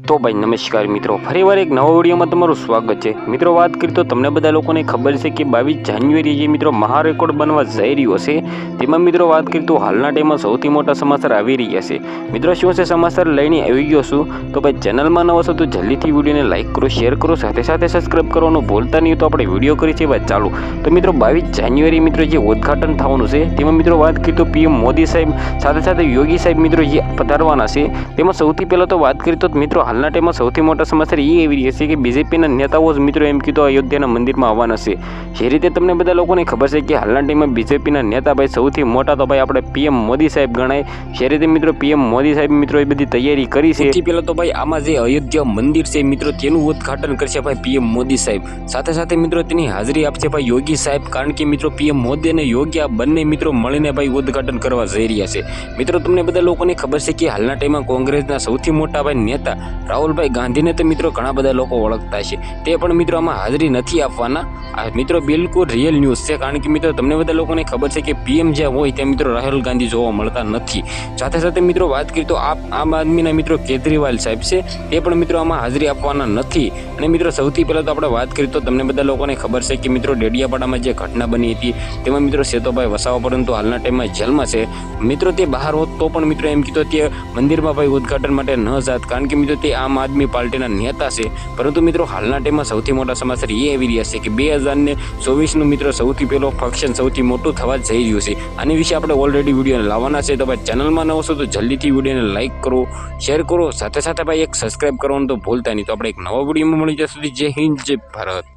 તો ભાઈ નમસ્કાર મિત્રો, ફરીવાર એક નવા વિડીયોમાં તમારું સ્વાગત છે। મિત્રો વાત કરીએ તો તમને બધા લોકોને ખબર છે કે 22 જાન્યુઆરી જે મિત્રો મહારેકોર્ડ બનવા જઈ રહ્યો છે। તેમાં મિત્રો વાત કરીએ તો હાલના ટાઈમમાં સૌથી મોટા સમાચાર આવી રહ્યા છે। મિત્રો શું છે સમાચાર લઈને આવી ગયો છું, તો ભાઈ ચેનલમાં નવા છો તો જલ્દીથી વિડીયોને લાઇક કરો, શેર કરો, સાથે સાથે સબસ્ક્રાઇબ કરવાનું ભૂલતા નહીં। તો આપણે વિડીયો કરી છે ભાઈ ચાલુ। તો મિત્રો 22 જાન્યુઆરી મિત્રો જે ઉદ્ઘાટન થવાનું છે તેમાં મિત્રો વાત કરીએ તો પીએમ મોદી સાહેબ સાથે સાથે યોગી સાહેબ મિત્રો જે પધારવાના છે। તેમાં સૌથી પહેલાં તો વાત કરીએ તો મિત્રો હાલના ટાઈમમાં સૌથી મોટા સમાચાર એ એવી રહ્યા છે કે બીજેપીના નેતાઓ જ મિત્રો એમ કીધું અયોધ્યાના મંદિરમાં આવવાના છે। જે રીતે તમને બધા લોકોને ખબર છે કે હાલના ટાઈમમાં બીજેપીના નેતા ભાઈ સૌથી મોટા તો ભાઈ આપણે પીએમ મોદી સાહેબ ગણાય। જે રીતે મિત્રો પીએમ મોદી સાહેબ મિત્રો એ બધી તૈયારી કરી છે। સૌથી પહેલાં તો ભાઈ આમાં જે અયોધ્યા મંદિર છે મિત્રો તેનું ઉદ્ઘાટન કરશે ભાઈ પીએમ મોદી સાહેબ, સાથે સાથે મિત્રો તેની હાજરી આપશે ભાઈ યોગી સાહેબ, કારણ કે મિત્રો પીએમ મોદી અને યોગી આ બંને મિત્રો મળીને ભાઈ ઉદ્ઘાટન કરવા જઈ રહ્યા છે। મિત્રો તમને બધા લોકોને ખબર છે કે હાલના ટાઈમમાં કોંગ્રેસના સૌથી મોટા ભાઈ નેતા રાહુલભાઈ ગાંધીને તો મિત્રો ઘણા બધા લોકો ઓળખતા છે, તે પણ મિત્રો આમાં હાજરી નથી આપવાના। આ મિત્રો બિલકુલ રિયલ ન્યૂઝ છે, કારણ કે મિત્રો તમને બધા લોકોને ખબર છે કે પીએમ જ્યાં હોય ત્યાં મિત્રો રાહુલ ગાંધી જોવા મળતા નથી। સાથે સાથે મિત્રો વાત કરીએ તો આમ આદમીના મિત્રો કેજરીવાલ સાહેબ છે, તે પણ મિત્રો આમાં હાજરી આપવાના નથી। અને મિત્રો સૌથી પહેલાં તો આપણે વાત કરીએ તો તમને બધા લોકોને ખબર છે કે મિત્રો ડેડિયાપાડામાં જે ઘટના બની હતી તેમાં મિત્રો સેતોભાઈ વસાવા પરંતુ હાલના ટાઈમમાં જેલમાં છે। મિત્રો તે બહાર હોત તો પણ મિત્રો એમ કીધું તે મંદિરમાં ભાઈ ઉદ્ઘાટન માટે ન જાત, કારણ કે મિત્રો તે આમ આદમી પાર્ટીના નેતા છે। પરંતુ મિત્રો હાલના ટાઈમમાં સૌથી મોટા સમાચાર એ આવી રહ્યા છે કે 2024નું મિત્રો સૌથી પહેલો ફંક્શન સૌથી મોટું થવા જઈ રહ્યું છે। આની વિશે આપણે ઓલરેડી વિડીયો લાવવાના છે, તો ભાઈ ચેનલમાં નવો છો તો જલ્દીથી વિડીયોને લાઇક કરો, શેર કરો, સાથે સાથે ભાઈ એક સબસ્ક્રાઇબ કરવાનું તો ભૂલતા નહીં। તો આપણે એક નવા વિડીયોમાં મળી જશું। જય હિન્દ, જય ભારત।